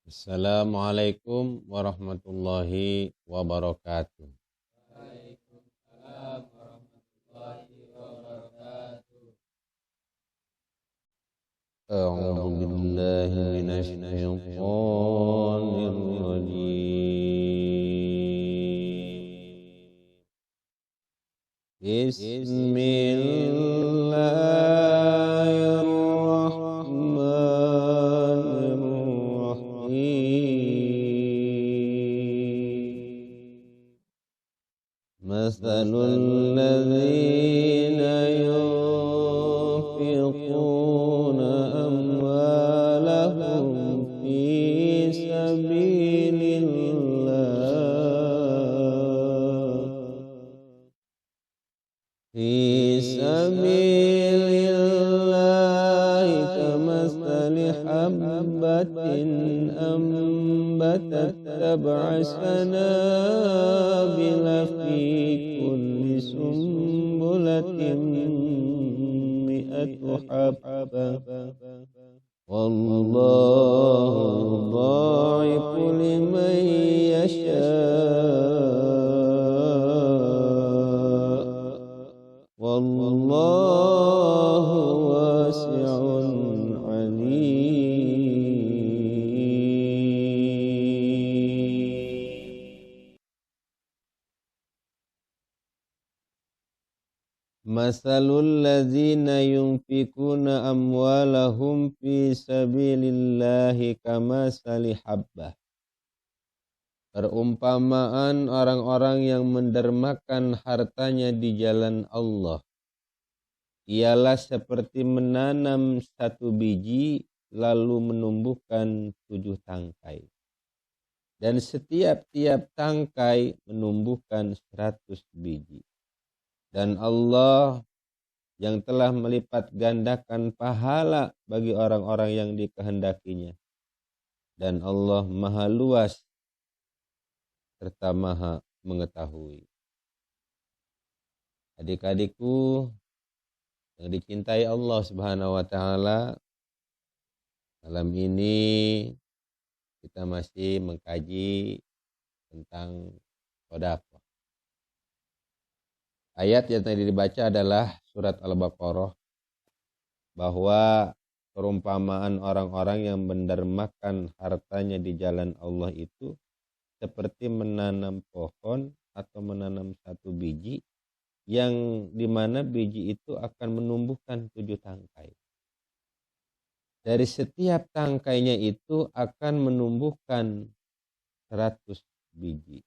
Assalamualaikum warahmatullahi wabarakatuh. Waalaikumsalam warahmatullahi wabarakatuh. A'udzu billahi minasy syaithanir rajim. Bismillahirrahmanirrahim. Mathalul ladzina yunfiquna amwalahum fi sabilillah kamathali habbatin ambatat sab'a sanabila fi kulli sumbulatin mi'atu habbah wallahu yudha'ifu liman yasha' wallahu wasi'un alim. Masalul ladzina yunfikuna amwalahum fi sabilillahi kamasali habbah. Perumpamaan orang-orang yang mendermakan hartanya di jalan Allah ialah seperti menanam satu biji lalu menumbuhkan 7 tangkai. Dan setiap-tiap tangkai menumbuhkan 100 biji. Dan Allah yang telah melipat gandakan pahala bagi orang-orang yang dikehendakinya. Dan Allah maha luas serta maha mengetahui. Adik-adikku yang dicintai Allah Subhanahu wa taala, malam ini kita masih mengkaji tentang sedekah. Ayat yang tadi dibaca adalah surat Al-Baqarah, bahwa perumpamaan orang-orang yang mendermakan hartanya di jalan Allah itu seperti menanam pohon atau menanam satu biji yang dimana biji itu akan menumbuhkan 7 tangkai. Dari setiap tangkainya itu akan menumbuhkan 100 biji.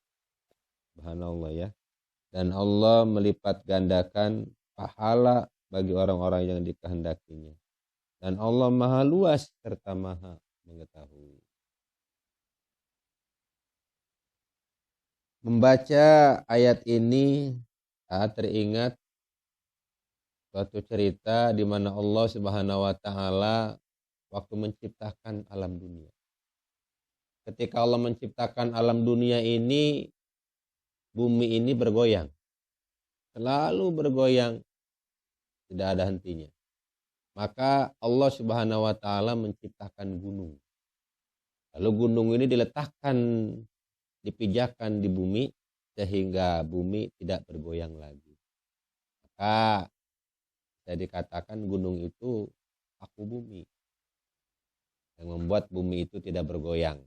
Subhanallah ya. Dan Allah melipat gandakan pahala bagi orang-orang yang dikehendakinya. Dan Allah maha luas serta maha mengetahui. Membaca ayat ini teringat suatu cerita di mana Allah Subhanahu wa taala waktu menciptakan alam dunia. Ketika Allah menciptakan alam dunia ini, bumi ini bergoyang. Selalu bergoyang, tidak ada hentinya. Maka Allah Subhanahu wa taala menciptakan gunung. Lalu gunung ini diletakkan, dipijakan di bumi sehingga bumi tidak bergoyang lagi. Maka bisa dikatakan gunung itu paku bumi yang membuat bumi itu tidak bergoyang.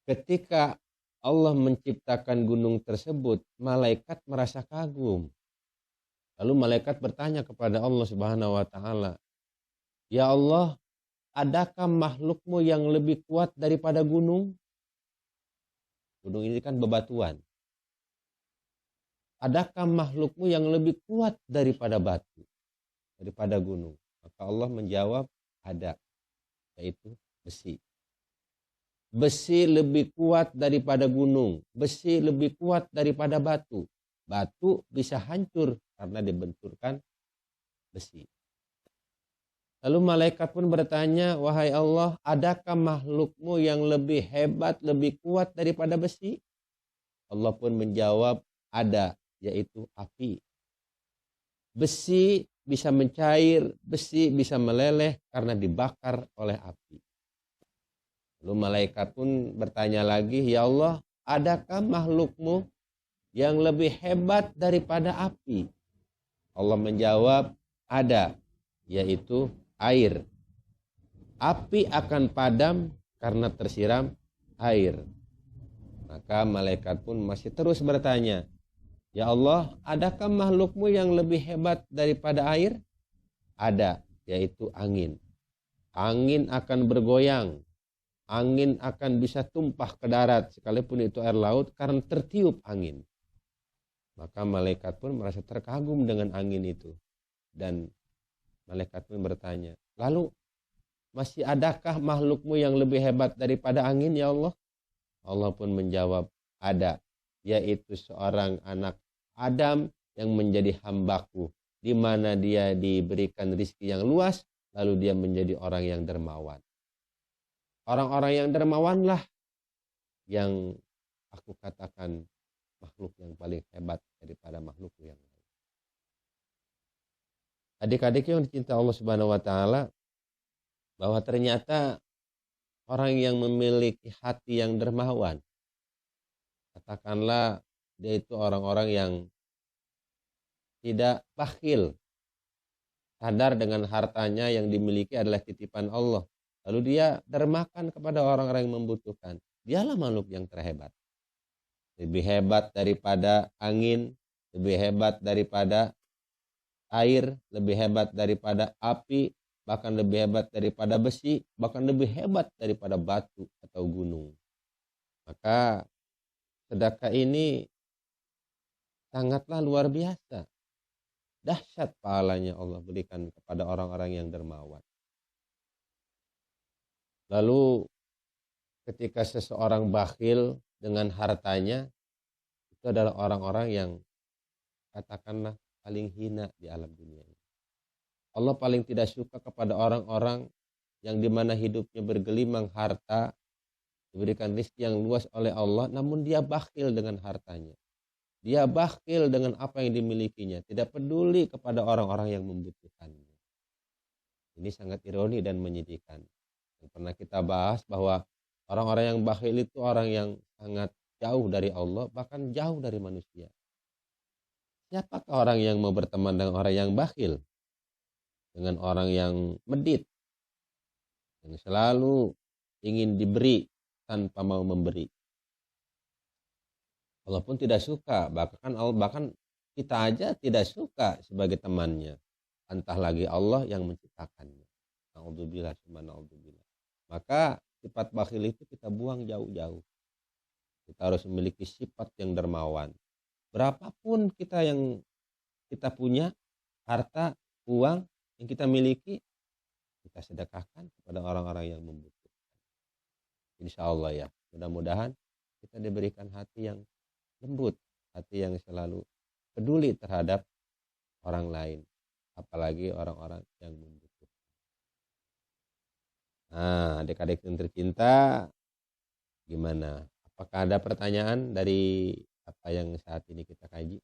Ketika Allah menciptakan gunung tersebut, malaikat merasa kagum. Lalu malaikat bertanya kepada Allah Subhanahu wa taala, "Ya Allah, adakah makhlukmu yang lebih kuat daripada gunung?" Gunung ini kan bebatuan. Adakah makhlukmu yang lebih kuat daripada batu, daripada gunung? Maka Allah menjawab, ada, yaitu besi. Besi lebih kuat daripada gunung. Besi lebih kuat daripada batu. Batu bisa hancur karena dibenturkan besi. Lalu malaikat pun bertanya, "Wahai Allah, adakah makhlukmu yang lebih hebat, lebih kuat daripada besi?" Allah pun menjawab, ada, yaitu api. Besi bisa mencair, besi bisa meleleh karena dibakar oleh api. Lalu malaikat pun bertanya lagi, ya Allah, adakah makhlukmu yang lebih hebat daripada api? Allah menjawab, ada, yaitu air. Api akan padam karena tersiram air. Maka malaikat pun masih terus bertanya, ya Allah, adakah makhlukmu yang lebih hebat daripada air? Ada, yaitu angin. Angin akan bergoyang. Angin akan bisa tumpah ke darat sekalipun itu air laut karena tertiup angin. Maka malaikat pun merasa terkagum dengan angin itu. Dan malaikat pun bertanya, lalu masih adakah makhlukmu yang lebih hebat daripada angin ya Allah? Allah pun menjawab, ada, yaitu seorang anak Adam yang menjadi hambaku, di mana dia diberikan rizki yang luas, lalu dia menjadi orang yang dermawan. Orang-orang yang dermawanlah yang aku katakan makhluk yang paling hebat daripada makhluk yang lain. Adik-adik yang dicinta Allah Subhanahu wa taala, bahwa ternyata orang yang memiliki hati yang dermawan, katakanlah dia itu orang-orang yang tidak bakhil, sadar dengan hartanya yang dimiliki adalah titipan Allah. Lalu dia dermakan kepada orang-orang yang membutuhkan. Dialah makhluk yang terhebat. Lebih hebat daripada angin, lebih hebat daripada air, lebih hebat daripada api, bahkan lebih hebat daripada besi, bahkan lebih hebat daripada batu atau gunung. Maka sedekah ini sangatlah luar biasa. Dahsyat pahalanya Allah berikan kepada orang-orang yang dermawan. Lalu ketika seseorang bakhil dengan hartanya, itu adalah orang-orang yang katakanlah paling hina di alam dunia ini. Allah paling tidak suka kepada orang-orang yang dimana hidupnya bergelimang harta, diberikan rezeki yang luas oleh Allah, namun dia bakhil dengan hartanya. Dia bakhil dengan apa yang dimilikinya, tidak peduli kepada orang-orang yang membutuhkannya. Ini sangat ironi dan menyedihkan. Yang pernah kita bahas bahwa orang-orang yang bakhil itu orang yang sangat jauh dari Allah, bahkan jauh dari manusia. Siapakah orang yang mau berteman dengan orang yang bakhil? Dengan orang yang medit, yang selalu ingin diberi tanpa mau memberi. Allah pun tidak suka, bahkan kita aja tidak suka sebagai temannya. Entah lagi Allah yang menciptakannya. Na'udzubillah, na'udzubillah. Maka sifat bakhil itu kita buang jauh-jauh. Kita harus memiliki sifat yang dermawan. Berapapun yang kita punya, harta, uang yang kita miliki, kita sedekahkan kepada orang-orang yang membutuhkan. Insya Allah ya, mudah-mudahan kita diberikan hati yang lembut, hati yang selalu peduli terhadap orang lain, apalagi orang-orang yang membutuhkan. Nah, adik-adik yang tercinta, gimana? Apakah ada pertanyaan dari apa yang saat ini kita kaji?